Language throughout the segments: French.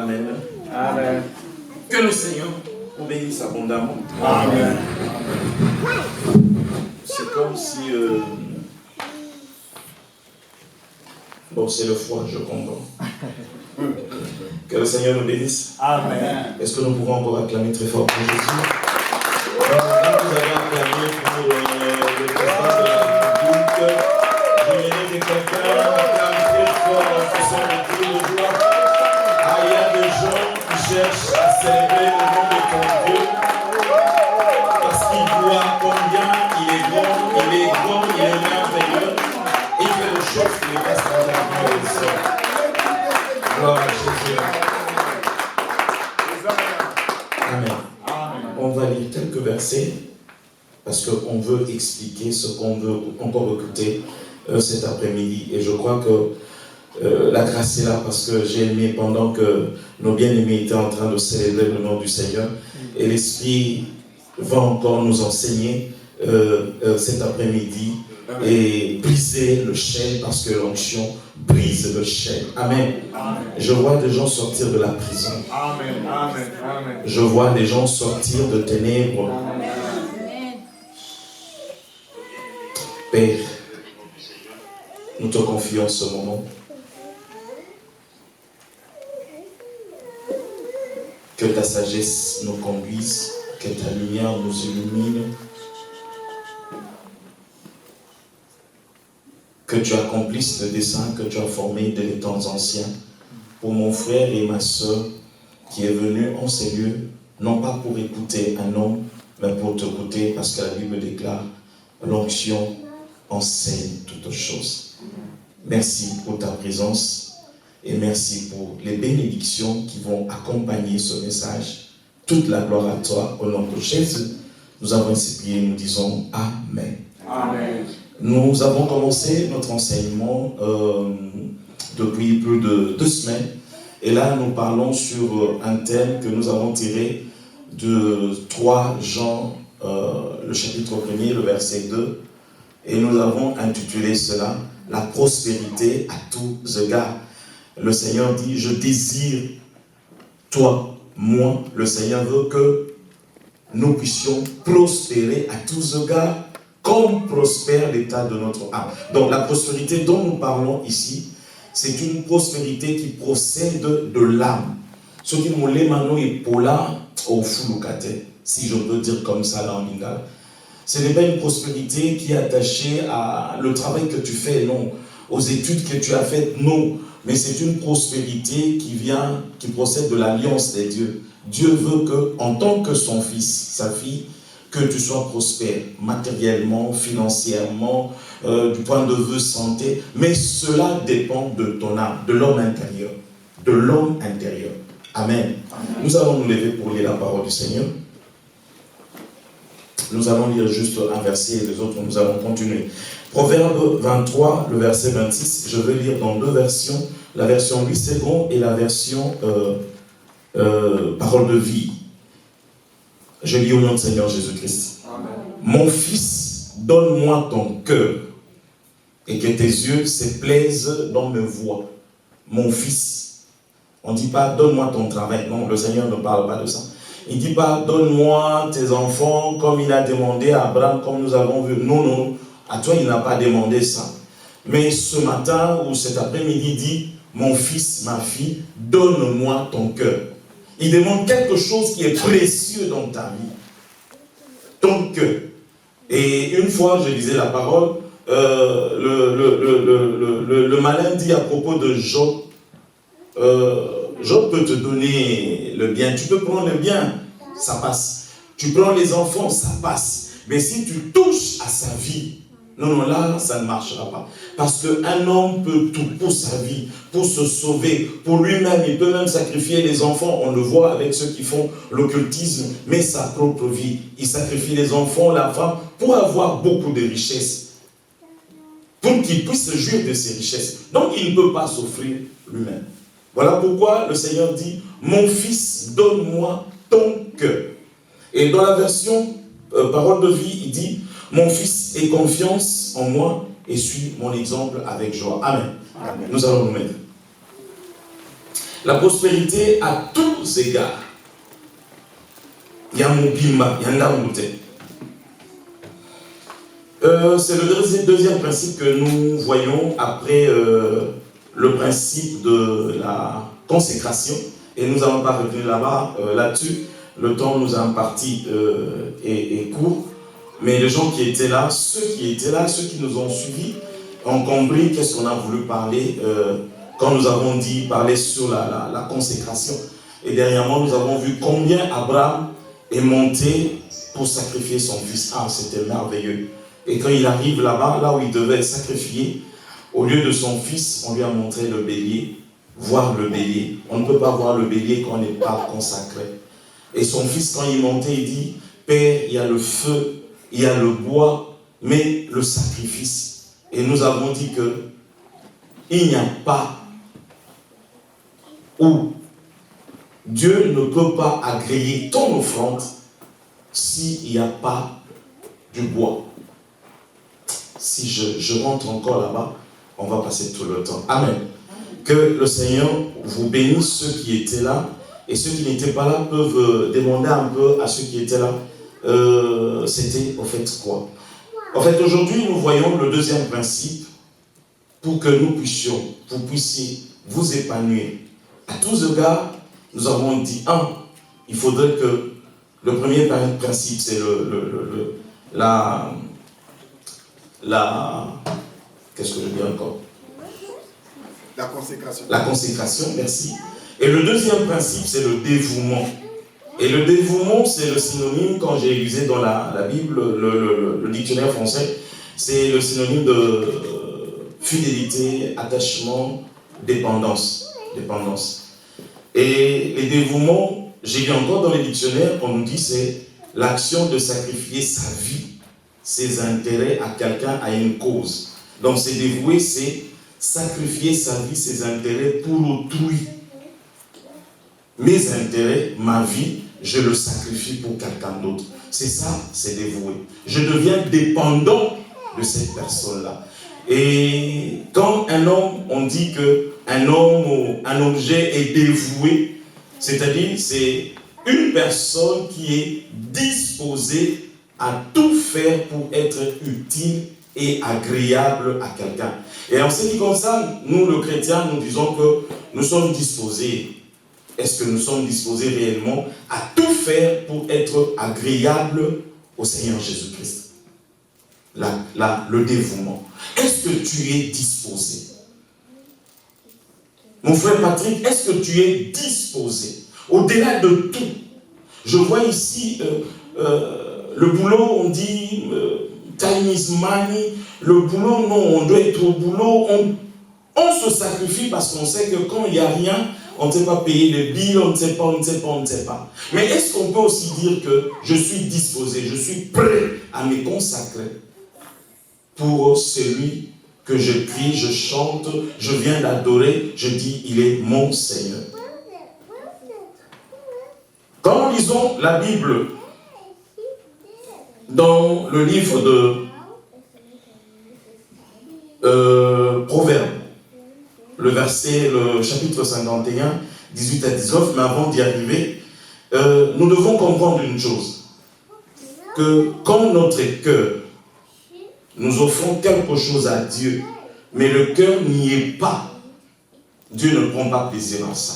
Amen. Amen. Que le Seigneur vous bénisse abondamment. Amen. C'est comme si... Bon, c'est le froid, je comprends. Que le Seigneur nous bénisse. Amen. Est-ce que nous pouvons encore acclamer très fort pour Jésus? Alors, vous avez acclamé pour le président de la République. Je que quelqu'un acclame très fort pour son cri de joie. Ah, il y a des gens qui cherchent à célébrer le nom de ton Dieu parce qu'ils voient combien il est grand, il est merveilleux. Et il fait des choses qui ne passent pas dans le sol. Gloire à Jésus. Amen. On va lire quelques versets parce qu'on veut expliquer ce qu'on veut encore écouter cet après-midi. Et je crois que la grâce est là parce que j'ai aimé pendant que nos bien-aimés étaient en train de célébrer le nom du Seigneur. Et l'Esprit va encore nous enseigner cet après-midi et briser le chêne parce que l'onction brise le chêne. Amen. Amen. Je vois des gens sortir de la prison. Amen. Amen. Amen. Je vois des gens sortir de ténèbres. Amen. Père, nous te confions ce moment. Que ta sagesse nous conduise, que ta lumière nous illumine. Que tu accomplisses le dessein que tu as formé dès les temps anciens pour mon frère et ma soeur qui est venu en ces lieux, non pas pour écouter un homme, mais pour t'écouter, parce que la Bible déclare l'onction enseigne toutes choses. Merci pour ta présence et merci pour les bénédictions qui vont accompagner ce message. Toute la gloire à toi, au nom de Jésus. Nous avons ainsi prié, nous disons Amen. Amen. Nous avons commencé notre enseignement depuis plus de 2 semaines. Et là, nous parlons sur un thème que nous avons tiré de 3 Jean, le chapitre 1er, le verset 2. Et nous avons intitulé cela « La prospérité à tous égards ». Le Seigneur dit « Je désire, toi, moi ». Le Seigneur veut que nous puissions prospérer à tous égards comme prospère l'état de notre âme. Donc la prospérité dont nous parlons ici, c'est une prospérité qui procède de l'âme. Ce qui nous l'est maintenant est pour là au fouloukate, si je peux dire comme ça là en lingala. Ce n'est pas une prospérité qui est attachée à le travail que tu fais, non. Aux études que tu as faites, non. Mais c'est une prospérité qui procède de l'alliance des dieux. Dieu veut que, en tant que son fils, sa fille, que tu sois prospère, matériellement, financièrement, du point de vue santé, mais cela dépend de ton âme, de l'homme intérieur. De l'homme intérieur. Amen. Amen. Nous allons nous lever pour lire la parole du Seigneur. Nous allons lire juste un verset et les autres, nous allons continuer. Proverbe 23, le verset 26, je vais lire dans 2 versions, la version 8 secondes et la version parole de vie. Je lis au nom du Seigneur Jésus-Christ. Mon fils, donne-moi ton cœur et que tes yeux se plaisent dans mes voies. Mon fils. On ne dit pas donne-moi ton travail. Non, le Seigneur ne parle pas de ça. Il ne dit pas donne-moi tes enfants comme il a demandé à Abraham, comme nous avons vu. Non, non, à toi il n'a pas demandé ça. Mais ce matin ou cet après-midi, il dit mon fils, ma fille, donne-moi ton cœur. Il demande quelque chose qui est précieux dans ta vie. Ton cœur. Et une fois, je lisais la parole, le malin dit à propos de Job, Job peut te donner le bien. Tu peux prendre le bien, ça passe. Tu prends les enfants, ça passe. Mais si tu touches à sa vie, non, là, ça ne marchera pas. Parce qu'un homme peut tout pour sa vie, pour se sauver, pour lui-même, il peut même sacrifier les enfants. On le voit avec ceux qui font l'occultisme, mais sa propre vie. Il sacrifie les enfants, la femme, pour avoir beaucoup de richesses. Pour qu'il puisse se jouir de ses richesses. Donc, il ne peut pas s'offrir lui-même. Voilà pourquoi le Seigneur dit, mon fils, donne-moi ton cœur. Et dans la version parole de vie, il dit, mon fils, aie confiance en moi et suis mon exemple avec joie. Amen. Amen. Nous allons nous mettre. La prospérité à tous égards. Il y a mon bimba, il y a un c'est le deuxième principe que nous voyons après le principe de la consécration. Et nous n'allons pas revenir là-dessus. Le temps nous a imparti est court. Mais les gens qui étaient là, ceux qui nous ont suivis, ont compris qu'est-ce qu'on a voulu parler quand nous avons dit parler sur la consécration. Et dernièrement, nous avons vu combien Abraham est monté pour sacrifier son fils. Ah, c'était merveilleux. Et quand il arrive là-bas, là où il devait sacrifier, au lieu de son fils, on lui a montré le bélier, voir le bélier. On ne peut pas voir le bélier quand on n'est pas consacré. Et son fils, quand il montait, il dit, Père, il y a le feu, il y a le bois, mais le sacrifice. Et nous avons dit que il n'y a pas où Dieu ne peut pas agréer ton offrande s'il n'y a pas du bois. Si je rentre encore là-bas, on va passer tout le temps. Amen. Que le Seigneur vous bénisse, ceux qui étaient là, et ceux qui n'étaient pas là peuvent demander un peu à ceux qui étaient là, c'était au fait quoi? En fait, aujourd'hui, nous voyons le deuxième principe pour que vous puissiez vous épanouir. À tous égards, nous avons dit, il faudrait que le premier principe, c'est qu'est-ce que je dis encore? La consécration. La consécration, merci. Et le deuxième principe, c'est le dévouement. Et le dévouement, c'est le synonyme, quand j'ai usé dans la Bible, le dictionnaire français, c'est le synonyme de fidélité, attachement, dépendance. Et les dévouements, j'ai vu encore dans les dictionnaires, on nous dit c'est l'action de sacrifier sa vie, ses intérêts à quelqu'un, à une cause. Donc c'est dévouer, c'est sacrifier sa vie, ses intérêts pour autrui. Mes intérêts, ma vie, je le sacrifie pour quelqu'un d'autre. C'est ça, c'est dévoué. Je deviens dépendant de cette personne-là. Et quand un homme, on dit qu'un homme ou un objet est dévoué, c'est-à-dire c'est une personne qui est disposée à tout faire pour être utile et agréable à quelqu'un. Et en ce qui concerne, nous, le chrétien, nous disons que nous sommes disposés. Est-ce que nous sommes disposés réellement à tout faire pour être agréable au Seigneur Jésus-Christ? Le dévouement. Est-ce que tu es disposé? Mon frère Patrick, est-ce que tu es disposé? Au-delà de tout. Je vois ici le boulot, on dit time is money. Le boulot, non, on doit être au boulot. On se sacrifie parce qu'on sait que quand il n'y a rien, on ne sait pas payer les billes, on ne sait pas. Mais est-ce qu'on peut aussi dire que je suis disposé, je suis prêt à me consacrer pour celui que je prie, je chante, je viens d'adorer, je dis, il est mon Seigneur. Quand nous lisons la Bible dans le livre de Proverbes, le chapitre 51, 18 à 19, mais avant d'y arriver, nous devons comprendre une chose, que quand notre cœur, nous offrons quelque chose à Dieu, mais le cœur n'y est pas, Dieu ne prend pas plaisir en ça.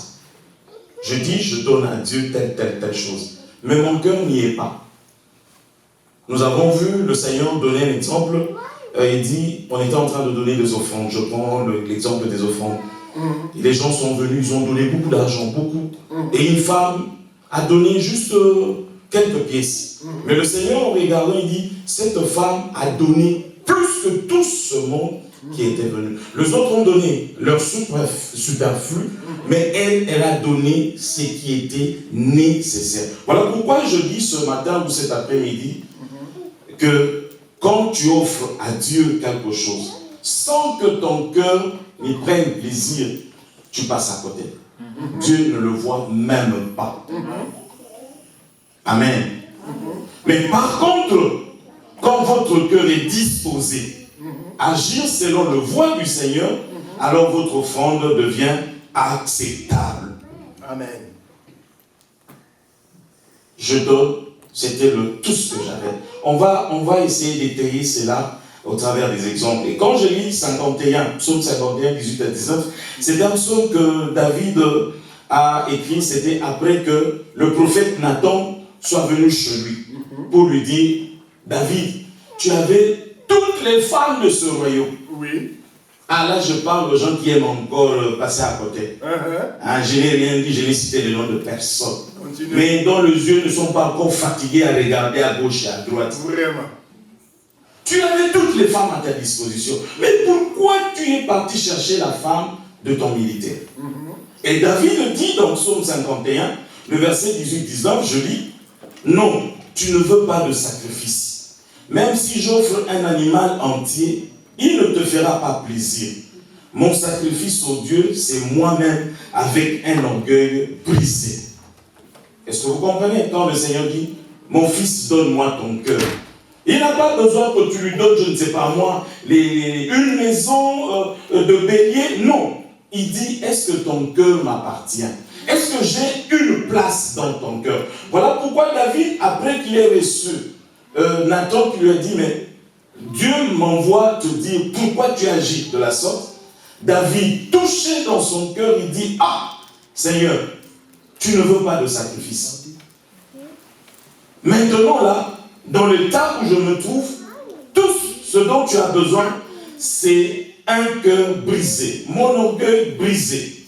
Je dis, je donne à Dieu telle chose, mais mon cœur n'y est pas. Nous avons vu le Seigneur donner un exemple. Il dit, on était en train de donner des offrandes. Je prends l'exemple des offrandes. Et les gens sont venus, ils ont donné beaucoup d'argent, beaucoup. Et une femme a donné juste quelques pièces. Mais le Seigneur, en regardant, il dit, cette femme a donné plus que tout ce monde qui était venu. Les autres ont donné leur superflu, mais elle a donné ce qui était nécessaire. Voilà pourquoi je dis ce matin ou cet après-midi que quand tu offres à Dieu quelque chose, sans que ton cœur n'y prenne plaisir, tu passes à côté. Dieu ne le voit même pas. Amen. Mais par contre, quand votre cœur est disposé à agir selon le voie du Seigneur, alors votre offrande devient acceptable. Amen. Je donne, c'était tout ce que j'avais. On va essayer d'étayer cela au travers des exemples. Et quand je lis 51, psaume 51, 18 à 19, c'est un psaume que David a écrit, c'était après que le prophète Nathan soit venu chez lui pour lui dire, David, tu avais toutes les femmes de ce royaume. Oui. Ah là, je parle aux gens qui aiment encore passer à côté. Ah, je n'ai rien dit, je n'ai cité le nom de personne. Continue. Mais dont les yeux ne sont pas encore fatigués à regarder à gauche et à droite. Vraiment. Tu avais toutes les femmes à ta disposition. Mais pourquoi tu es parti chercher la femme de ton militaire? Et David dit dans Psaume 51, le verset 18-19, je lis, non, tu ne veux pas de sacrifice. Même si j'offre un animal entier, il ne te fera pas plaisir. Mon sacrifice au Dieu, c'est moi-même avec un orgueil brisé. Est-ce que vous comprenez quand le Seigneur dit, mon fils, donne-moi ton cœur. Il n'a pas besoin que tu lui donnes, je ne sais pas moi, une maison de bélier. Non. Il dit, est-ce que ton cœur m'appartient? Est-ce que j'ai une place dans ton cœur? Voilà pourquoi David, après qu'il ait reçu Nathan, qui lui a dit, mais Dieu m'envoie te dire pourquoi tu agis de la sorte. David, touché dans son cœur, il dit, ah, Seigneur, tu ne veux pas de sacrifice. Maintenant là, dans l'état où je me trouve, tout ce dont tu as besoin, c'est un cœur brisé, mon orgueil brisé.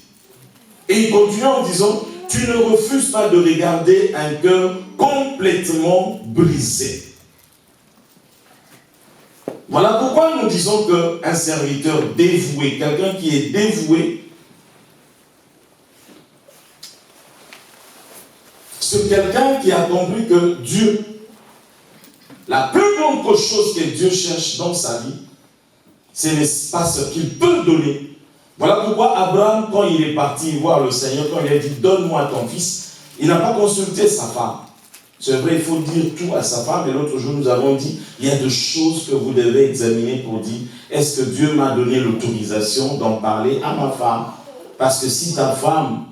Et il continue en disant, tu ne refuses pas de regarder un cœur complètement brisé. Voilà pourquoi nous disons qu'un serviteur dévoué, quelqu'un qui est dévoué, c'est quelqu'un qui a compris que Dieu, la plus grande chose que Dieu cherche dans sa vie, ce n'est pas ce qu'il peut donner. Voilà pourquoi Abraham, quand il est parti voir le Seigneur, quand il a dit « Donne-moi ton fils », il n'a pas consulté sa femme. C'est vrai, il faut dire tout à sa femme. Et l'autre jour, nous avons dit, il y a des choses que vous devez examiner pour dire, est-ce que Dieu m'a donné l'autorisation d'en parler à ma femme? Parce que si ta femme,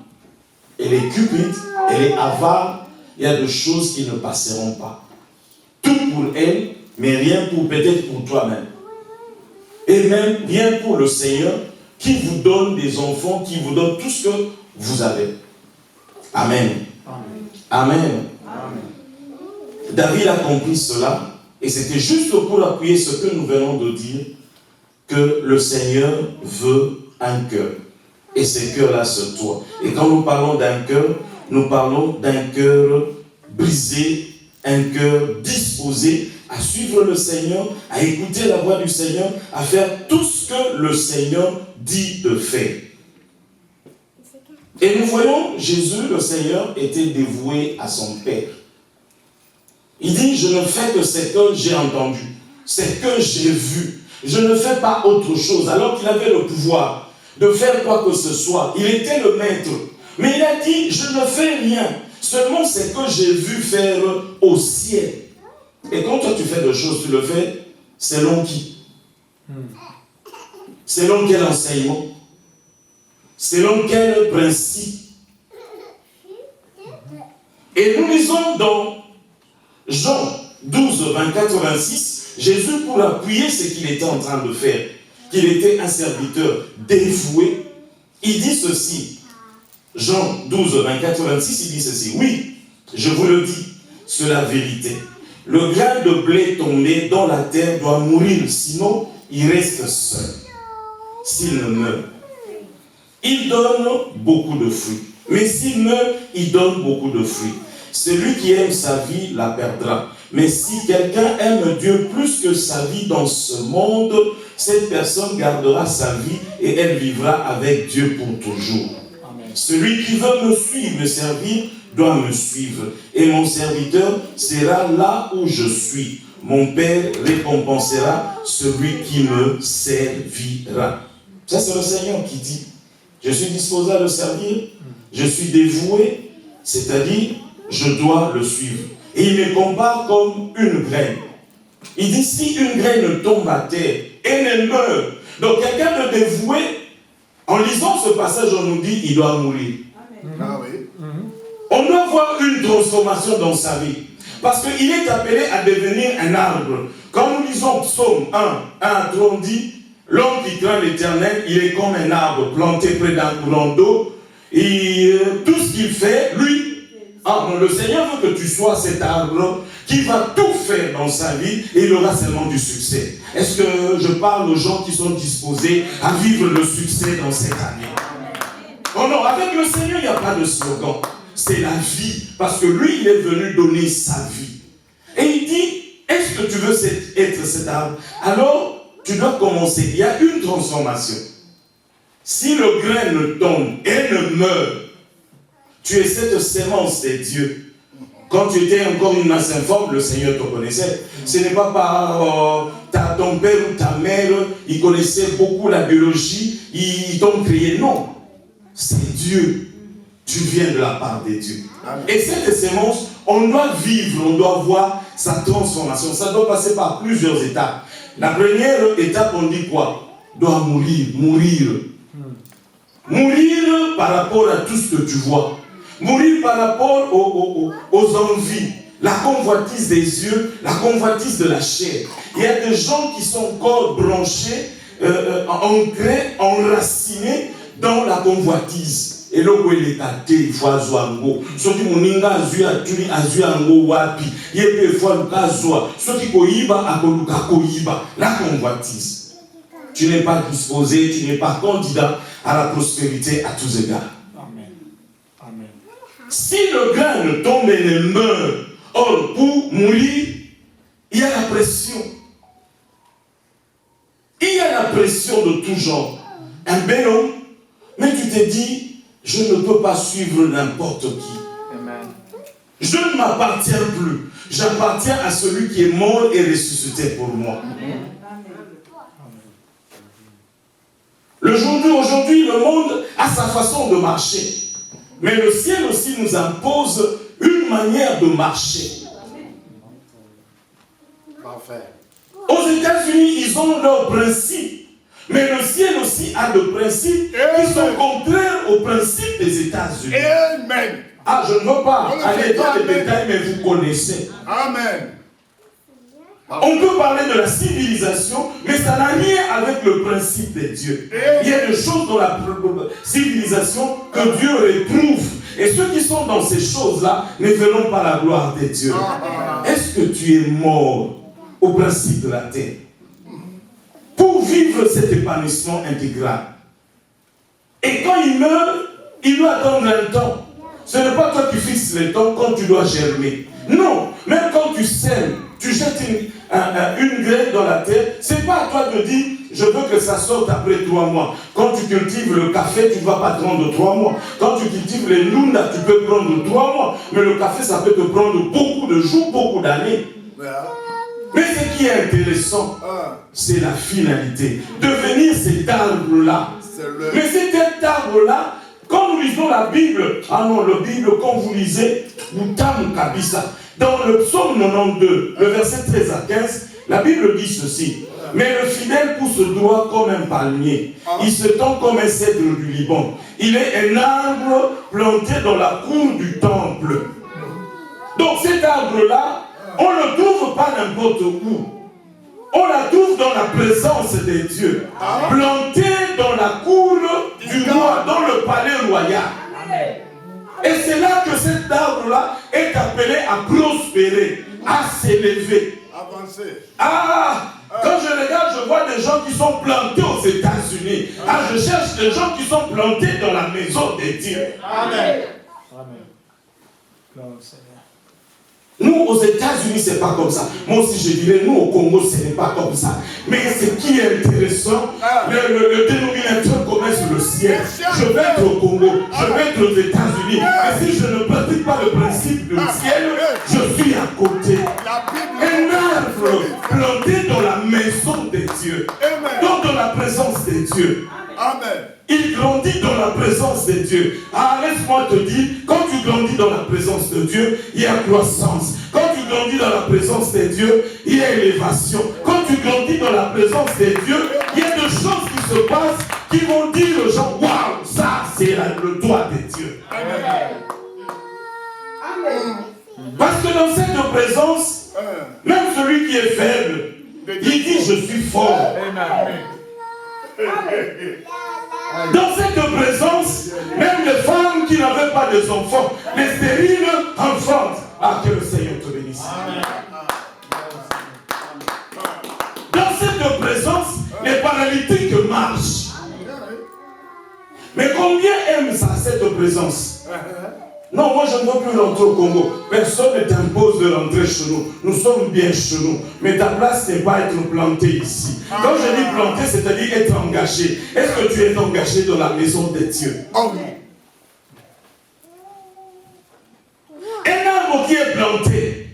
elle est cupide, elle est avare, il y a des choses qui ne passeront pas. Tout pour elle, mais rien pour peut-être pour toi-même. Et même rien pour le Seigneur qui vous donne des enfants, qui vous donne tout ce que vous avez. Amen. Amen. Amen. David a compris cela, et c'était juste pour appuyer ce que nous venons de dire, que le Seigneur veut un cœur. Et ce cœur-là, c'est toi. Et quand nous parlons d'un cœur, nous parlons d'un cœur brisé, un cœur disposé à suivre le Seigneur, à écouter la voix du Seigneur, à faire tout ce que le Seigneur dit de faire. Et nous voyons, Jésus, le Seigneur, était dévoué à son Père. Il dit, je ne fais que ce que j'ai entendu, ce que j'ai vu. Je ne fais pas autre chose. Alors qu'il avait le pouvoir de faire quoi que ce soit. Il était le maître. Mais il a dit, je ne fais rien. Seulement ce que j'ai vu faire au ciel. Et quand toi tu fais des choses, tu le fais selon qui? Selon quel enseignement? Selon quel principe? Et nous lisons dans Jean 12, 24, 26, Jésus, pour appuyer ce qu'il était en train de faire, qu'il était un serviteur dévoué, il dit ceci. Jean 12, 24, 26, il dit ceci. Oui, je vous le dis, c'est la vérité. Le grain de blé tombé dans la terre doit mourir, sinon il reste seul. S'il ne meurt, il donne beaucoup de fruits. Mais s'il meurt, il donne beaucoup de fruits. Celui qui aime sa vie la perdra. Mais si quelqu'un aime Dieu plus que sa vie dans ce monde, cette personne gardera sa vie et elle vivra avec Dieu pour toujours. Amen. Celui qui veut me suivre, me servir, doit me suivre. Et mon serviteur sera là où je suis. Mon Père récompensera celui qui me servira. Ça, c'est le Seigneur qui dit. Je suis disposé à le servir. Je suis dévoué. C'est-à-dire, je dois le suivre. Et il me compare comme une graine. Il dit, si une graine tombe à terre et elle meurt, donc quelqu'un de dévoué, en lisant ce passage, on nous dit, il doit mourir. Ah oui. On doit voir une transformation dans sa vie. Parce qu'il est appelé à devenir un arbre. Quand nous lisons Psaume 1 on dit, l'homme qui craint l'Éternel, il est comme un arbre planté près d'un courant d'eau. Et tout ce qu'il fait, lui, le Seigneur veut que tu sois cet arbre qui va tout faire dans sa vie et il aura seulement du succès. Est-ce que je parle aux gens qui sont disposés à vivre le succès dans cette année? Oh non, avec le Seigneur, il n'y a pas de slogan. C'est la vie. Parce que lui, il est venu donner sa vie. Et il dit, est-ce que tu veux être cet arbre? Alors, tu dois commencer. Il y a une transformation. Si le grain ne tombe et ne meurt, tu es cette sémence de Dieu. Quand tu étais encore une masse informe, le Seigneur te connaissait. Ce n'est pas par ton père ou ta mère, ils connaissaient beaucoup la biologie, ils t'ont créé. Non, c'est Dieu. Tu viens de la part de Dieu. Amen. Et cette sémence, on doit vivre, on doit voir sa transformation. Ça doit passer par plusieurs étapes. La première étape, on dit quoi? Doit mourir. Mourir par rapport à tout ce que tu vois. Mourir par rapport aux envies, la convoitise des yeux, la convoitise de la chair. Il y a des gens qui sont encore branchés, ancrés, enracinés dans la convoitise. Et là où il est athée, il faut azoango. Ceux qui moninga azuaturi azuango wapi. Il faut azoa. Ceux qui koiba akoluka koiba. La convoitise. Tu n'es pas disposé, tu n'es pas candidat à la prospérité à tous égards. Amen. Si le grain ne tombe et ne meurt, or pour mourir, il y a la pression. Il y a la pression de tout genre. Un bel homme, mais tu te dis, je ne peux pas suivre n'importe qui. Amen. Je ne m'appartiens plus. J'appartiens à celui qui est mort et ressuscité pour moi. Amen. Aujourd'hui, le monde a sa façon de marcher. Mais le ciel aussi nous impose une manière de marcher. Parfait. Aux États-Unis, ils ont leurs principes. Mais le ciel aussi a des principes qui sont contraires aux principes des États-Unis. Amen. Ah, je ne veux pas aller dans les détails, mais vous connaissez. Amen. On peut parler de la civilisation, mais ça n'a rien avec le principe de Dieu. Il y a des choses dans la civilisation que Dieu réprouve. Et ceux qui sont dans ces choses-là ne verront pas la gloire de Dieu. Est-ce que tu es mort au principe de la terre pour vivre cet épanouissement intégral? Et quand il meurt, il doit attendre un temps. Ce n'est pas toi qui fixes le temps quand tu dois germer. Non, même quand tu sèmes, tu jettes une graine dans la terre, ce n'est pas à toi de dire, je veux que ça sorte après 3 mois. Quand tu cultives le café, tu ne vas pas prendre 3 mois. Quand tu cultives les nunda, tu peux prendre 3 mois. Mais le café, ça peut te prendre beaucoup de jours, beaucoup d'années. Mais ce qui est intéressant, c'est la finalité. Devenir cet arbre-là. Mais cet arbre-là, quand nous lisons la Bible, la Bible, quand vous lisez, Mutamu Kabisa, dans le psaume 92, le verset 13 à 15, la Bible dit ceci. Mais le fidèle pousse droit comme un palmier. Il se tend comme un cèdre du Liban. Il est un arbre planté dans la cour du temple. Donc cet arbre-là, on ne le trouve pas n'importe où. On la trouve dans la présence de Dieu. Planté dans la cour du roi, dans le palais royal. Et c'est là que cet arbre-là est appelé à prospérer, à s'élever. Avancer. Quand je regarde, je vois des gens qui sont plantés aux États-Unis. Je cherche des gens qui sont plantés dans la maison de Dieu. Amen. Gloire au Seigneur. Nous, aux États-Unis, ce n'est pas comme ça. Moi aussi, je dirais, nous, au Congo, ce n'est pas comme ça. Mais ce qui est intéressant, le dénominateur commun sur le ciel. Je vais être au Congo, je vais être aux États-Unis. Mais si je ne pratique pas le principe du ciel, je suis à côté. Un arbre planté dans la maison de Dieu. Donc, dans la présence de Dieu. Amen. Il grandit dans la présence de Dieu. Laisse-moi te dire, quand tu grandis dans la présence de Dieu, il y a croissance. Quand tu grandis dans la présence de Dieu, il y a élévation. Quand tu grandis dans la présence de Dieu, il y a des choses qui se passent qui vont dire aux gens, waouh, ça c'est le doigt de Dieu. Amen. cette présence, même celui qui est faible, il dit je suis fort. Dans cette présence, même les femmes qui n'avaient pas de enfants, les stériles enfantent. Ah, que le Seigneur te bénisse. Dans cette présence, les paralytiques marchent. Mais combien aiment ça, cette présence? Non, moi je ne veux plus rentrer au Congo. Personne ne t'impose de rentrer chez nous. Nous sommes bien chez nous. Mais ta place n'est pas être planté ici. Quand je dis planté, c'est-à-dire être engagé. Est-ce que tu es engagé dans la maison de Dieu? Un arbre qui est planté.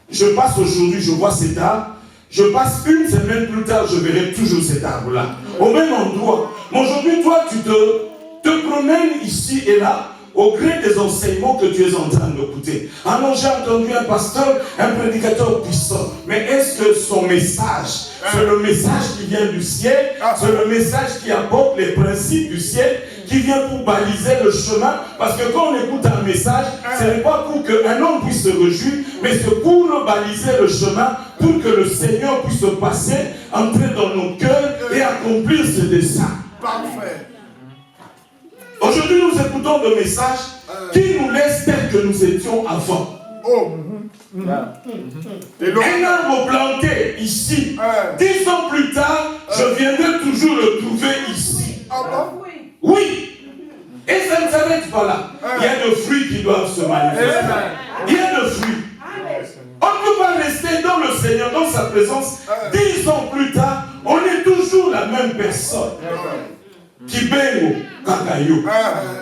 Je passe aujourd'hui, je vois cet arbre. Je passe une semaine plus tard, je verrai toujours cet arbre-là. Au même endroit. Mais aujourd'hui, toi, tu te promènes ici et là. Au gré des enseignements que tu es en train d'écouter. Ah non, j'ai entendu un pasteur, un prédicateur puissant. Mais est-ce que son message, c'est le message qui vient du ciel, c'est le message qui apporte les principes du ciel, qui vient pour baliser le chemin? Parce que quand on écoute un message, ce n'est pas pour qu'un homme puisse se réjouir, mais c'est pour baliser le chemin, pour que le Seigneur puisse passer, entrer dans nos cœurs et accomplir ses desseins. Parfait. Aujourd'hui, nous écoutons des messages qui nous laissent tels que nous étions avant. Un arbre planté ici, 10 ans plus tard, je viendrai toujours le trouver ici. Oui. Et ça ne s'arrête pas là. Il y a des fruits qui doivent se manifester. Il y a des fruits. On ne peut pas rester dans le Seigneur, dans sa présence. 10 ans plus tard, on est toujours la même personne. Kibengo, kakayo.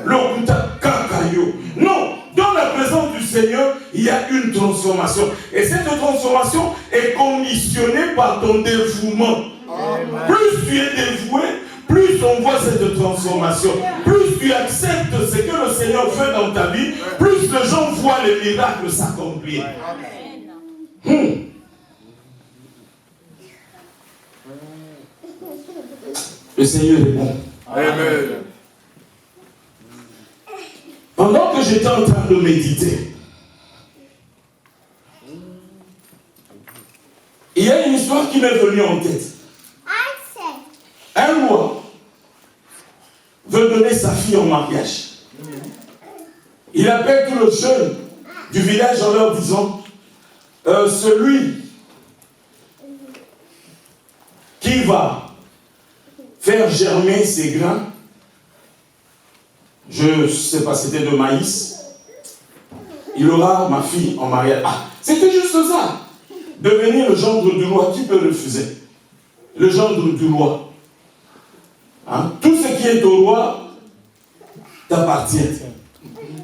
Lokuta, kakayo. Non, dans la présence du Seigneur, il y a une transformation. Et cette transformation est conditionnée par ton dévouement. Plus tu es dévoué, plus on voit cette transformation. Plus tu acceptes ce que le Seigneur fait dans ta vie, plus les gens voient les miracles s'accomplir. Le Seigneur est bon. Amen. Pendant que j'étais en train de méditer, il y a une histoire qui m'est venue en tête. Un roi veut donner sa fille en mariage. Il appelle tous les jeunes du village en leur disant celui qui va faire germer ses grains, je ne sais pas, c'était de maïs, il aura ma fille en mariage. Ah, c'était juste ça. Devenir le gendre du roi, qui peut refuser? Le gendre du roi. Hein? Tout ce qui est au roi t'appartient.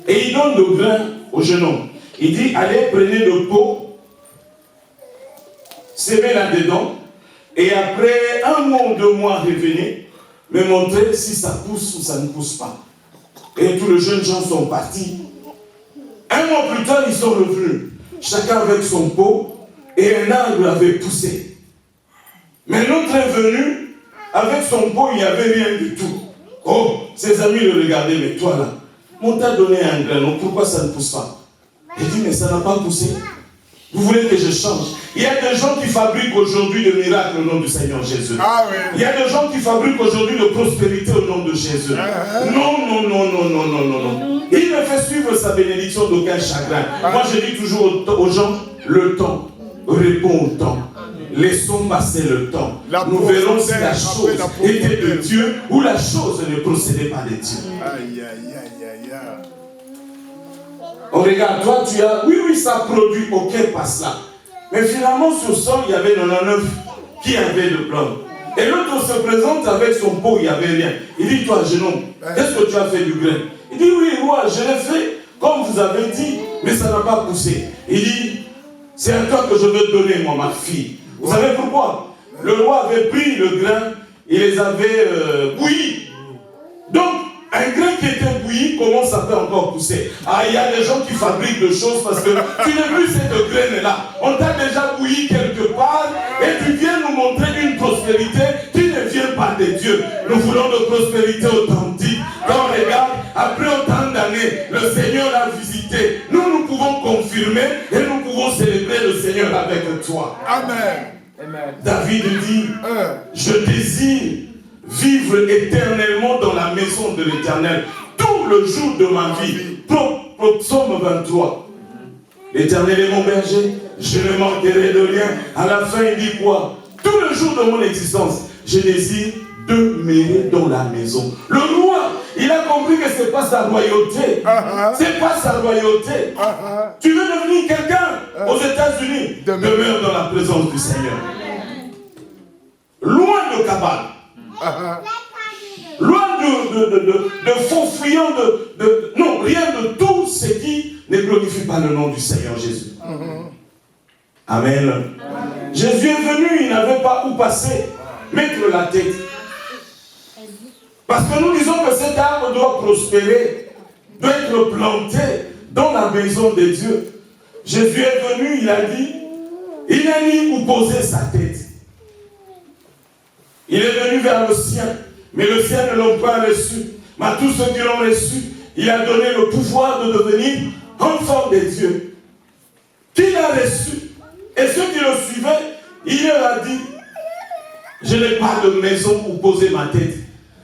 Et il donne le grain au jeune homme. Il dit, allez, prenez le pot, semez là-dedans, et après 1 mois ou 2 mois, revenez me montrer si ça pousse ou ça ne pousse pas. Et tous les jeunes gens sont partis. 1 mois plus tard, ils sont revenus. Chacun avec son pot, et un arbre avait poussé. Mais l'autre est venu, avec son pot, il n'y avait rien du tout. Oh, ses amis le regardaient, mais toi là, on t'a donné un grain, pourquoi ça ne pousse pas? Il dit, mais ça n'a pas poussé. Vous voulez que je change? Il y a des gens qui fabriquent aujourd'hui des miracles au nom du Seigneur Jésus. Ah oui. Il y a des gens qui fabriquent aujourd'hui de prospérité au nom de Jésus. Non, non, non, non, non, non, non, non. Il ne fait suivre sa bénédiction d'aucun chagrin. Moi, je dis toujours aux gens, le temps répond au temps. Laissons passer le temps. Nous verrons si la chose était de Dieu ou la chose ne procédait pas de Dieu. Aïe, aïe, aïe, aïe, aïe. On regarde, toi tu as, oui, ça produit, ok, passe là. Mais finalement, sur 100, il y avait 99 qui avaient le plan. Et l'autre se présente avec son pot, il n'y avait rien. Il dit, toi, jeune homme, qu'est-ce que tu as fait du grain? Il dit, oui, roi, je l'ai fait comme vous avez dit, mais ça n'a pas poussé. Il dit, c'est à toi que je veux donner, moi, ma fille. Vous savez pourquoi? Le roi avait pris le grain, il les avait bouillis. Donc, un grain qui était bouilli, comment ça peut encore pousser? Ah, il y a des gens qui fabriquent des choses parce que tu n'as plus cette graine-là. On t'a déjà bouilli quelque part et tu viens nous montrer une prospérité qui ne vient pas de Dieu. Nous voulons de prospérité authentique. Quand on regarde, après autant d'années, le Seigneur l'a visité. Nous pouvons confirmer et nous pouvons allons célébrer le Seigneur avec toi. Amen. David dit, je désire vivre éternellement dans la maison de l'Éternel tout le jour de ma vie. Psaume 23. L'Éternel est mon berger, je ne manquerai de rien. À la fin, il dit quoi? Tout le jour de mon existence, je désire demeurer dans la maison. Le roi, il a compris que ce n'est pas sa royauté. C'est pas sa royauté. Tu veux devenir quelqu'un aux États-Unis, demeure dans la présence du Seigneur. Loin de cabane. Loin de faux fuyants, non, rien de tout ce qui ne glorifie pas le nom du Seigneur Jésus. Amen. Jésus est venu, il n'avait pas où passer, mettre la tête. Parce que nous disons que cet arbre doit prospérer, doit être planté dans la maison de Dieu. Jésus est venu, il a dit, il n'a ni où poser sa tête. Il est venu vers le sien, mais le sien ne l'ont pas reçu. Mais à tous ceux qui l'ont reçu, il a donné le pouvoir de devenir enfant de Dieu. Qui l'a reçu? Et ceux qui le suivaient, il leur a dit, je n'ai pas de maison où poser ma tête.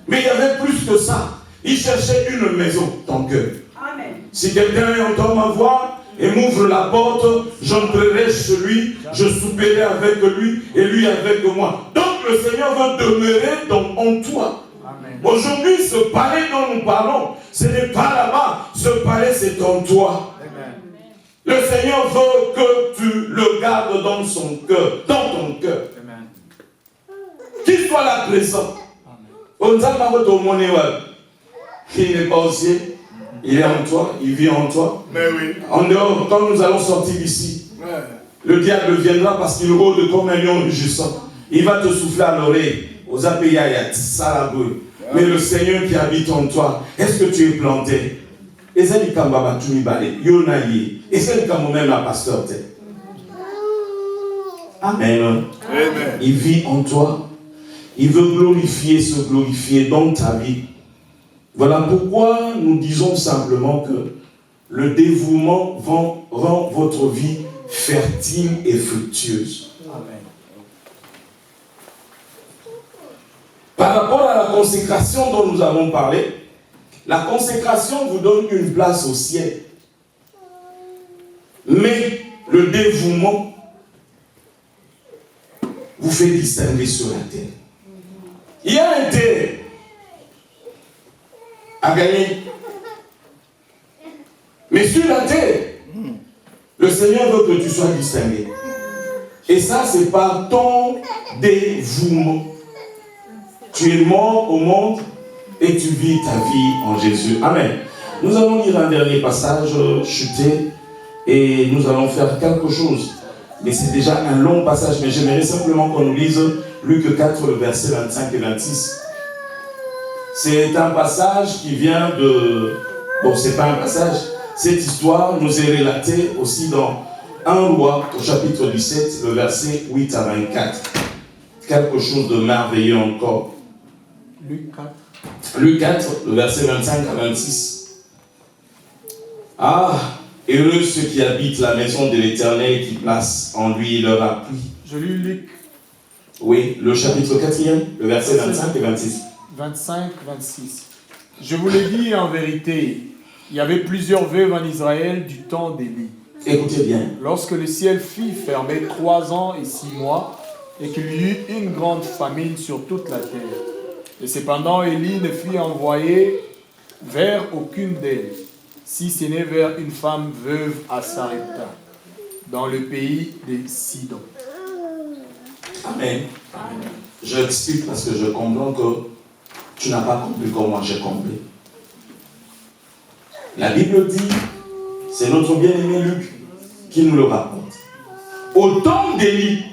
Mais il y avait plus que ça. Il cherchait une maison, ton cœur. Amen. Si quelqu'un entend ma voix et m'ouvre la porte, j'entrerai chez lui, je souperai avec lui et lui avec moi. Donc le Seigneur veut demeurer en toi. Aujourd'hui, ce palais dont nous parlons, ce n'est pas là-bas. Ce palais, c'est en toi. Amen. Le Seigneur veut que tu le gardes dans son cœur, dans ton cœur. Qu'il soit là présent. On ne sait pas qu'il n'est pas au ciel. Il est en toi, il vit en toi. Mais oui. En dehors, quand nous allons sortir d'ici, le diable viendra parce qu'il rôde comme un lion rugissant. Il va te souffler à l'oreille. Aux apéyayat, salabouille. Mais le Seigneur qui habite en toi, est-ce que tu es planté? Ezali kambaba tumibale, yonaye. Ezali kamomem la pasteur. Amen. Amen. Il vit en toi. Il veut se glorifier dans ta vie. Voilà pourquoi nous disons simplement que le dévouement rend votre vie fertile et fructueuse. Amen. Par rapport à la consécration dont nous avons parlé, la consécration vous donne une place au ciel. Mais le dévouement vous fait distinguer sur la terre. Il y a un terrain à gagner. Mais sur la terre, le Seigneur veut que tu sois distingué. Et ça, c'est par ton dévouement. Tu es mort au monde et tu vis ta vie en Jésus. Amen. Nous allons lire un dernier passage chuté et nous allons faire quelque chose. Mais c'est déjà un long passage, mais j'aimerais simplement qu'on nous lise Luc 4, le verset 25 et 26. C'est un passage qui vient de... Bon, c'est pas un passage. Cette histoire nous est relatée aussi dans 1 Roi, au chapitre 17, le verset 8 à 24. Quelque chose de merveilleux encore. Luc 4, le verset 25 à 26. Ah, heureux ceux qui habitent la maison de l'Éternel et qui placent en lui leur appui. Je lis Luc. Oui, le chapitre 4e, le verset 25 et 26. 25, 26. Je vous l'ai dit en vérité, il y avait plusieurs veuves en Israël du temps d'Élie. Écoutez bien. Lorsque le ciel fit fermer 3 ans et 6 mois, et qu'il y eut une grande famine sur toute la terre. Et cependant, Élie ne fut envoyé vers aucune d'elles, si ce n'est vers une femme veuve à Sarepta, dans le pays de Sidon. Amen. Amen. Je explique parce que je comprends que tu n'as pas compris comme moi j'ai compris. La Bible dit, c'est notre bien-aimé Luc qui nous le raconte. Au temps d'Élie,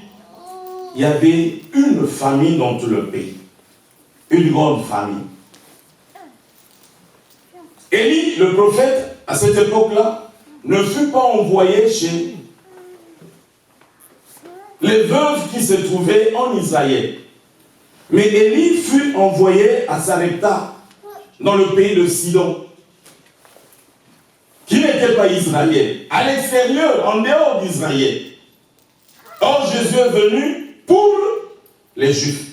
il y avait une famine dans tout le pays. Une grande famine. Élie, le prophète, à cette époque-là, ne fut pas envoyé chez les veuves qui se trouvaient en Israël. Mais Élie fut envoyé à Sarepta, dans le pays de Sidon. qui n'étaient pas Israéliens, à l'extérieur, en dehors d'Israël. Or, Jésus est venu pour les Juifs.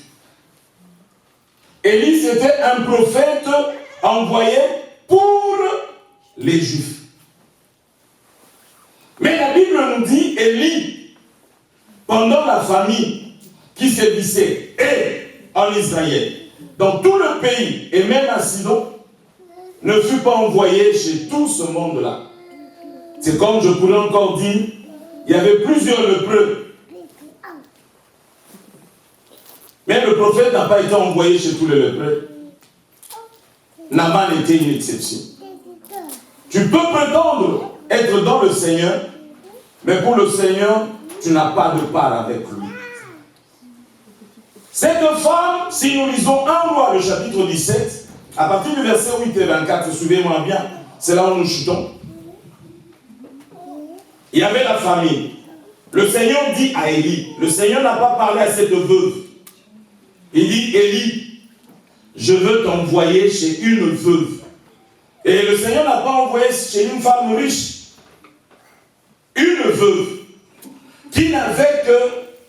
Élie, c'était un prophète envoyé pour les Juifs. Mais la Bible nous dit, Élie, pendant la famine qui sévissait, et en Israël, dans tout le pays, et même à Sidon, ne fut pas envoyé chez tout ce monde-là. C'est comme je pourrais encore dire, il y avait plusieurs lépreux. Mais le prophète n'a pas été envoyé chez tous les lépreux. Naaman était une exception. Tu peux prétendre être dans le Seigneur, mais pour le Seigneur, tu n'as pas de part avec lui. Cette femme, si nous lisons 1 Roi, le chapitre 17, à partir du verset 8 et 24, souvenez-moi bien, c'est là où nous chutons. Il y avait la famille. Le Seigneur dit à Élie, le Seigneur n'a pas parlé à cette veuve. Il dit, Élie, je veux t'envoyer chez une veuve. Et le Seigneur n'a pas envoyé chez une femme riche. Une veuve qui n'avait que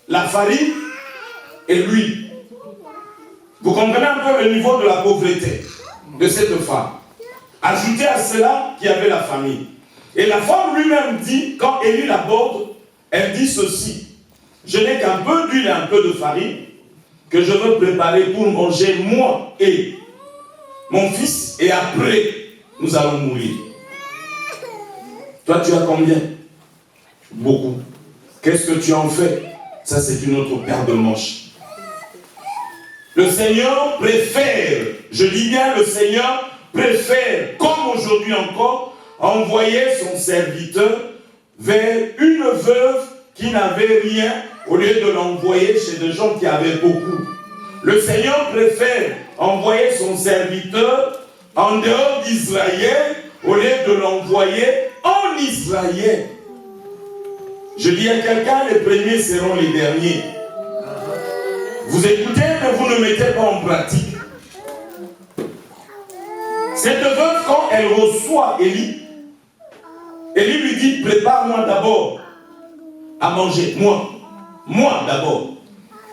la farine et l'huile. Vous comprenez un peu le niveau de la pauvreté de cette femme. Ajoutez à cela qu'il y avait la famille. Et la femme lui-même dit, quand Élie l'aborde, elle dit ceci: je n'ai qu'un peu d'huile et un peu de farine que je veux préparer pour manger moi et mon fils, et après nous allons mourir. Toi tu as combien? Beaucoup. Qu'est-ce que tu en fais? Ça c'est une autre paire de manches. Le Seigneur préfère, je dis bien le Seigneur préfère, comme aujourd'hui encore, envoyer son serviteur vers une veuve qui n'avait rien, au lieu de l'envoyer chez des gens qui avaient beaucoup. Le Seigneur préfère envoyer son serviteur en dehors d'Israël, au lieu de l'envoyer en Israël. Je dis à quelqu'un, les premiers seront les derniers. Vous écoutez, mais vous ne mettez pas en pratique. Cette veuve, quand elle reçoit Élie, Élie lui dit, prépare-moi d'abord à manger. Moi d'abord.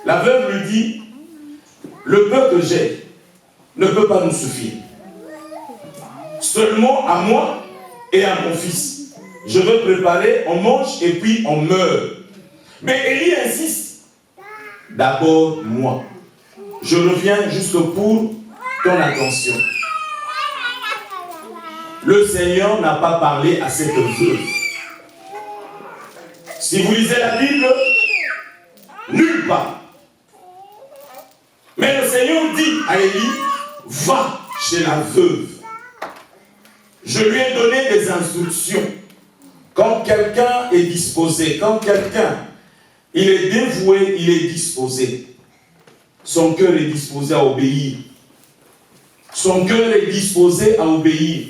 La veuve lui dit, le peu que j'ai ne peut pas nous suffire. Seulement à moi et à mon fils. Je veux préparer, on mange et puis on meurt. Mais Élie insiste. D'abord moi. Je reviens juste pour ton attention. Le Seigneur n'a pas parlé à cette veuve. Si vous lisez la Bible, nulle part. Mais le Seigneur dit à Élie, va chez la veuve. Je lui ai donné des instructions. Quand quelqu'un est disposé, quand quelqu'un il est dévoué, il est disposé. Son cœur est disposé à obéir. Son cœur est disposé à obéir.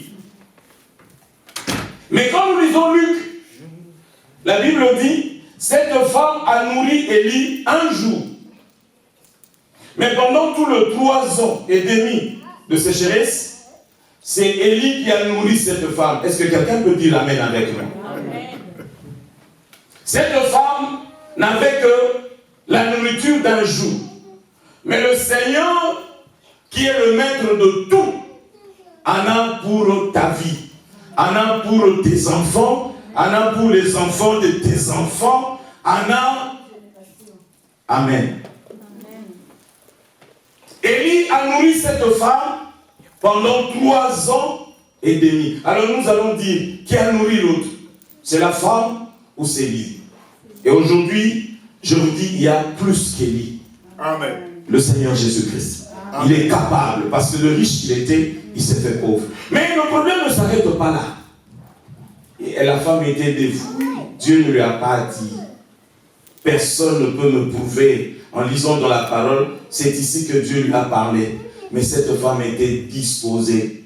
Mais quand nous lisons Luc, la Bible dit, cette femme a nourri Élie un jour. Mais pendant tout le 3 ans et demi de sécheresse, c'est Élie qui a nourri cette femme. Est-ce que quelqu'un peut dire Amen avec moi? Cette femme n'avait que la nourriture d'un jour. Mais le Seigneur, qui est le maître de tout, en a pour ta vie, en a pour tes enfants, en a pour les enfants de tes enfants, en a... Amen. Élie a nourri cette femme pendant 3 ans et demi. Alors nous allons dire, qui a nourri l'autre? C'est la femme ou c'est Élie? Et aujourd'hui, je vous dis, il y a plus qu'Élie. Amen. Le Seigneur Jésus-Christ. Il est capable, parce que le riche qu'il était, il s'est fait pauvre. Mais le problème ne s'arrête pas là. Et la femme était dévouée. Dieu ne lui a pas dit. Personne ne peut me prouver, en lisant dans la parole, c'est ici que Dieu lui a parlé. Mais cette femme était disposée.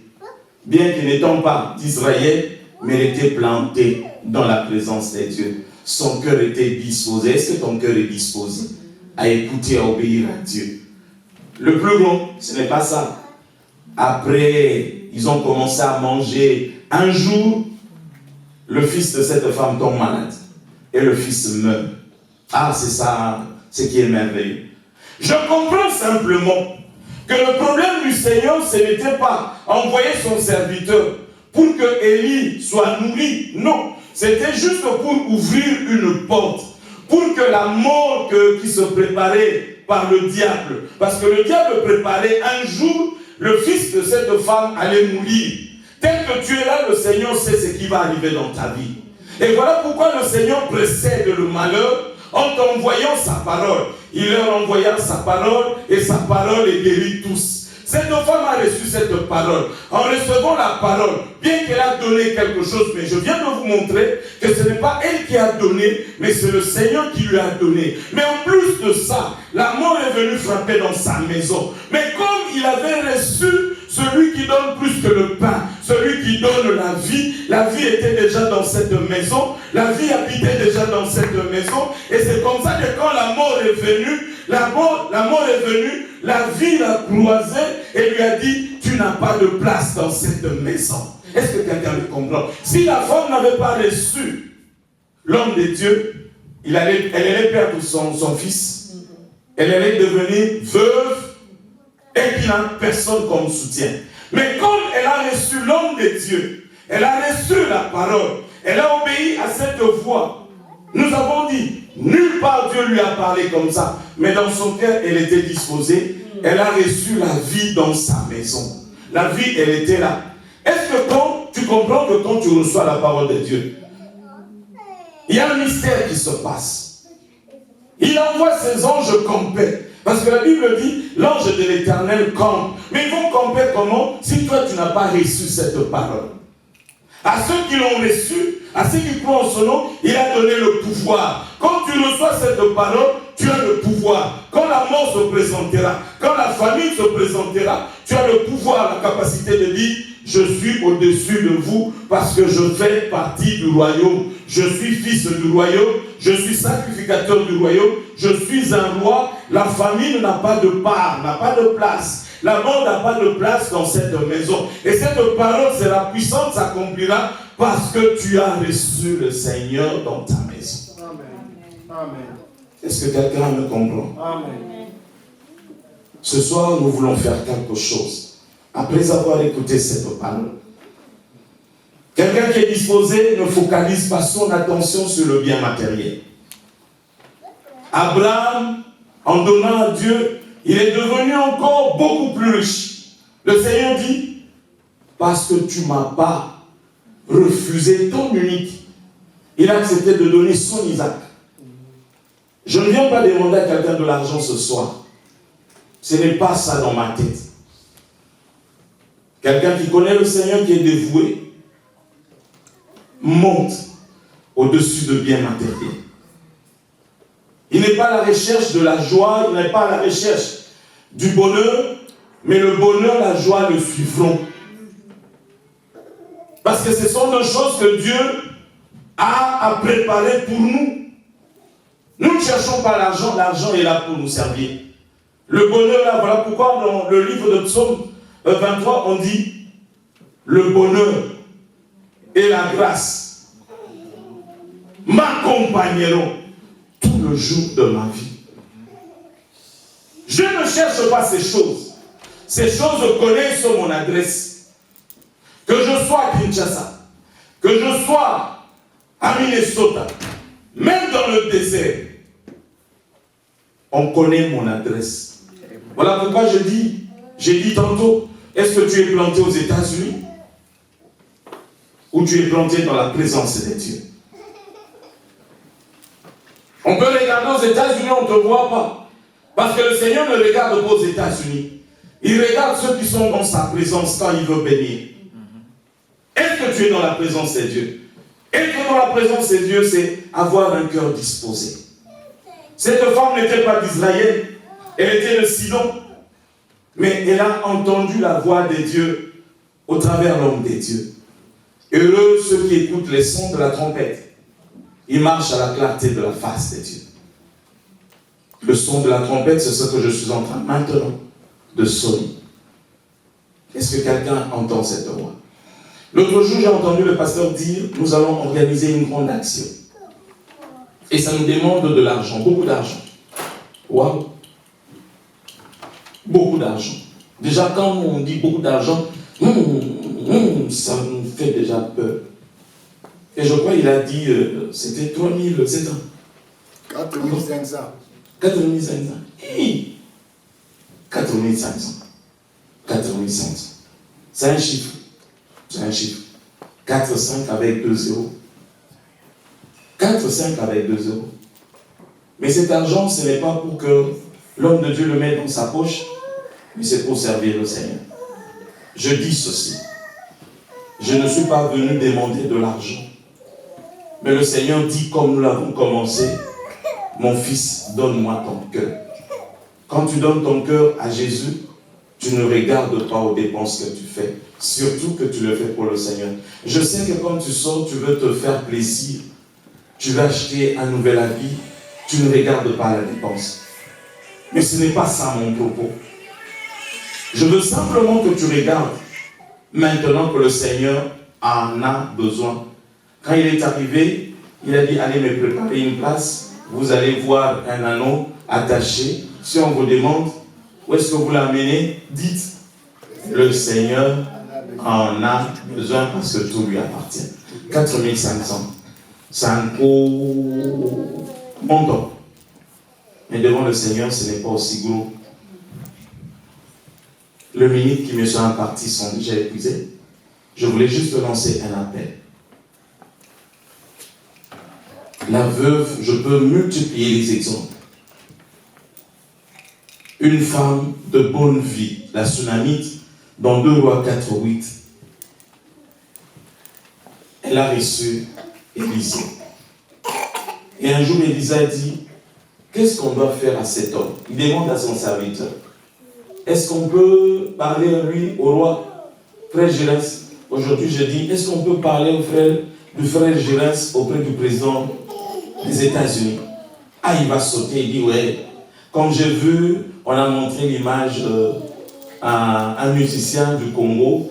Bien qu'elle n'étant pas d'Israël, mais elle était plantée dans la présence de Dieu. Son cœur était disposé. Est-ce que ton cœur est disposé à écouter, à obéir à Dieu? Le plus grand, ce n'est pas ça. Après, ils ont commencé à manger un jour le fils de cette femme tombe malade. Et le fils meurt. Ah, c'est ça, ce qui est merveilleux. Je comprends simplement que le problème du Seigneur, ce n'était pas envoyer son serviteur pour que Élie soit nourri. Non, c'était juste pour ouvrir une porte. Pour que la mort qui se préparait par le diable, parce que le diable préparait un jour, le fils de cette femme allait mourir. Tel que tu es là, le Seigneur sait ce qui va arriver dans ta vie. Et voilà pourquoi le Seigneur précède le malheur en t'envoyant sa parole. Il leur envoya sa parole et sa parole les guérit tous. Cette femme a reçu cette parole. En recevant la parole, bien qu'elle a donné quelque chose, mais je viens de vous montrer que ce n'est pas elle qui a donné, mais c'est le Seigneur qui lui a donné. Mais en plus de ça, la mort est venue frapper dans sa maison. Mais comme il avait reçu celui qui donne plus que le pain, celui qui donne la vie était déjà dans cette maison, la vie habitait déjà dans cette maison, et c'est comme ça que quand la mort est venue, la mort est venue, la vie l'a croisé et lui a dit, tu n'as pas de place dans cette maison. Est-ce que quelqu'un le comprend? Si la femme n'avait pas reçu l'homme de Dieu, elle allait perdre son fils, elle allait devenir veuve, et qu'il n'a personne comme soutien. Mais comme elle a reçu l'homme de Dieu, elle a reçu la parole, elle a obéi à cette voix. Nous avons dit, nulle part Dieu lui a parlé comme ça, mais dans son cœur, elle était disposée, elle a reçu la vie dans sa maison. La vie, elle était là. Est-ce que quand tu comprends que quand tu reçois la parole de Dieu, il y a un mystère qui se passe. Il envoie ses anges camper. Parce que la Bible dit, l'ange de l'Éternel campe. Mais ils vont camper comment? Si toi tu n'as pas reçu cette parole. À ceux qui l'ont reçu, à ceux qui croient en son nom, il a donné le pouvoir. Quand tu reçois cette parole, tu as le pouvoir. Quand la mort se présentera, quand la famine se présentera, tu as le pouvoir, la capacité de dire, je suis au-dessus de vous parce que je fais partie du royaume. Je suis fils du royaume, je suis sacrificateur du royaume, je suis un roi. La famine n'a pas de part, n'a pas de place. La mort n'a pas de place dans cette maison. Et cette parole sera puissante, s'accomplira parce que tu as reçu le Seigneur dans ta maison. Amen. Amen. Est-ce que quelqu'un me comprend? Amen. Ce soir, nous voulons faire quelque chose. Après avoir écouté cette parole, quelqu'un qui est disposé ne focalise pas son attention sur le bien matériel. Abraham, en donnant à Dieu, il est devenu encore beaucoup plus riche. Le Seigneur dit, parce que tu ne m'as pas refusé ton unique, il a accepté de donner son Isaac. Je ne viens pas demander à quelqu'un de l'argent ce soir. Ce n'est pas ça dans ma tête. Quelqu'un qui connaît le Seigneur, qui est dévoué, monte au-dessus de biens matériels. Il n'est pas à la recherche de la joie, il n'est pas à la recherche du bonheur, mais le bonheur, la joie le suivront. Parce que ce sont des choses que Dieu a à préparer pour nous. Nous ne cherchons pas l'argent, l'argent est là pour nous servir. Le bonheur, là, voilà pourquoi dans le livre de Psaume 23, on dit le bonheur et la grâce m'accompagneront tout le jour de ma vie. Je ne cherche pas ces choses. Ces choses connaissent mon adresse. Que je sois à Kinshasa, que je sois à Minnesota, même dans le désert, on connaît mon adresse. Voilà pourquoi j'ai dit tantôt, est-ce que tu es planté aux États-Unis ou tu es planté dans la présence de Dieu? On peut regarder aux États-Unis, on ne te voit pas. Parce que le Seigneur ne regarde pas aux États-Unis. Il regarde ceux qui sont dans sa présence quand il veut bénir. Est-ce que tu es dans la présence de Dieu? Être dans la présence de Dieu, c'est avoir un cœur disposé. Cette femme n'était pas d'Israël, elle était de Sidon. Mais elle a entendu la voix de Dieu au travers l'homme de Dieu. Heureux ceux qui écoutent les sons de la trompette. Ils marchent à la clarté de la face de Dieu. Le son de la trompette, c'est ce que je suis en train maintenant de sonner. Est-ce que quelqu'un entend cette voix? L'autre jour, j'ai entendu le pasteur dire, nous allons organiser une grande action. Et ça nous demande de l'argent, beaucoup d'argent. Waouh! Beaucoup d'argent. Déjà, quand on dit beaucoup d'argent, ça nous fait déjà peur. Et je crois qu'il a dit, c'était 3700. 4500. 4500. 4500. 4500. C'est un chiffre. C'est un chiffre. 4, 5 avec 2 zéros. 4, 5 avec 2 zéros. Mais cet argent, ce n'est pas pour que l'homme de Dieu le mette dans sa poche, mais c'est pour servir le Seigneur. Je dis ceci. Je ne suis pas venu demander de l'argent. Mais le Seigneur dit, comme nous l'avons commencé, mon fils, donne-moi ton cœur. Quand tu donnes ton cœur à Jésus, tu ne regardes pas aux dépenses que tu fais. Surtout que tu le fais pour le Seigneur. Je sais que quand tu sors, tu veux te faire plaisir. Tu veux acheter un nouvel habit. Tu ne regardes pas la dépense. Mais ce n'est pas ça mon propos. Je veux simplement que tu regardes maintenant que le Seigneur en a besoin. Quand il est arrivé, il a dit, allez me préparer une place. Vous allez voir un anneau attaché. Si on vous demande, où est-ce que vous l'amenez, dites, le Seigneur en a besoin parce que tout lui appartient. 4500. C'est un gros montant. Mais devant le Seigneur, ce n'est pas aussi gros. Les minutes qui me sont imparties sont déjà épuisées. Je voulais juste lancer un appel. La veuve, je peux multiplier les exemples. Une femme de bonne vie, la Sunamite, dans 2 Rois 4:8, elle a reçu Élisée. Et un jour, Élisée dit, qu'est-ce qu'on doit faire à cet homme? Il demande à son serviteur, est-ce qu'on peut parler à lui, au roi, frère Gérès? Aujourd'hui, je dis, est-ce qu'on peut parler au frère, du frère Gérès auprès du président des États-Unis? Ah, il va sauter, il dit, ouais, comme j'ai vu, on a montré l'image un musicien du Congo,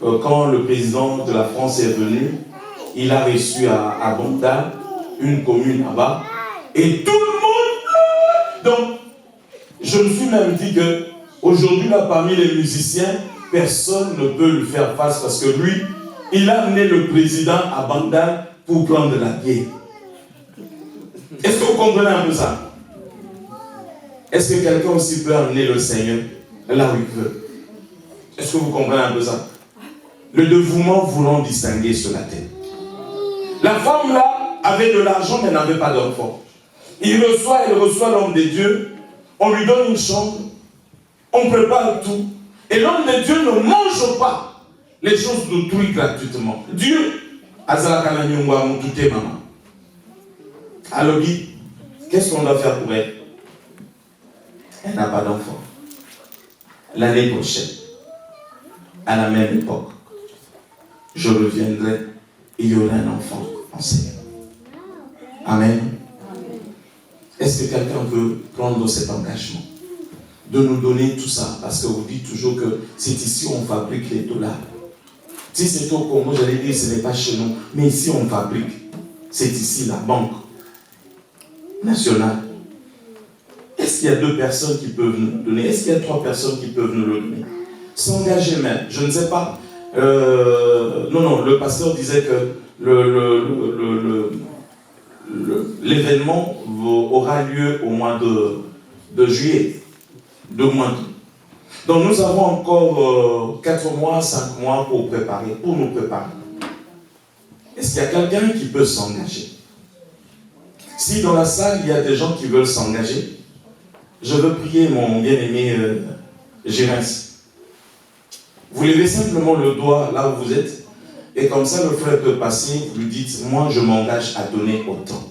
quand le président de la France est venu, il a reçu à Banda, une commune là-bas, et tout le monde. Donc, je me suis même dit que aujourd'hui, là, parmi les musiciens, personne ne peut lui faire face parce que lui, il a amené le président à Banda pour prendre la bière. Est-ce que vous comprenez un peu ça? Est-ce que quelqu'un aussi peut amener le Seigneur là où il veut? Est-ce que vous comprenez un peu ça? Le dévouement voulant distinguer sur la terre. La femme là avait de l'argent mais n'avait pas d'enfant. Elle reçoit l'homme de Dieu, on lui donne une chambre, on prépare tout. Et l'homme de Dieu ne mange pas les choses d'autrui gratuitement. Dieu, Azalakana Nyongwa Moutoute Maman. Alors dit, qu'est-ce qu'on doit faire pour elle? Elle n'a pas d'enfant. L'année prochaine, à la même époque, je reviendrai et il y aura un enfant en Seigneur. Amen. Est-ce que quelqu'un veut prendre cet engagement de nous donner tout ça? Parce que vous dites toujours que c'est ici où on fabrique les dollars. Si c'est au Congo, j'allais dire ce n'est pas chez nous, mais ici on fabrique. C'est ici la banque nationale. Est-ce qu'il y a 2 personnes qui peuvent nous donner? Est-ce qu'il y a 3 personnes qui peuvent nous le donner? S'engager même. Je ne sais pas. Non, le pasteur disait que l'événement aura lieu au mois de juillet. 2 mois. Donc nous avons encore 4 mois, 5 mois pour nous préparer. Est-ce qu'il y a quelqu'un qui peut s'engager? Si dans la salle, il y a des gens qui veulent s'engager, je veux prier mon bien-aimé Gérès. Vous levez simplement le doigt là où vous êtes, et comme ça le frère peut passer, vous lui dites, moi je m'engage à donner autant.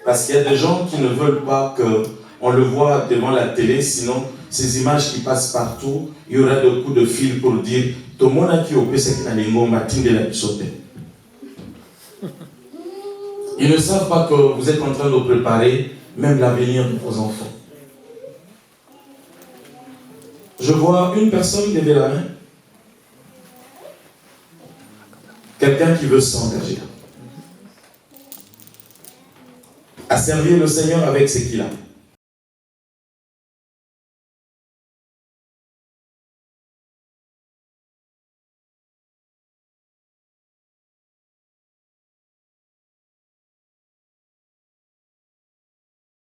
Parce qu'il y a des gens qui ne veulent pas qu'on le voit devant la télé, sinon ces images qui passent partout, il y aura des coups de fil pour dire, tout le monde a qui opé ce qui n'a de la bichotte. Ils ne savent pas que vous êtes en train de préparer même l'avenir de vos enfants. Je vois une personne lever la main. Quelqu'un qui veut s'engager à servir le Seigneur avec ce qu'il a.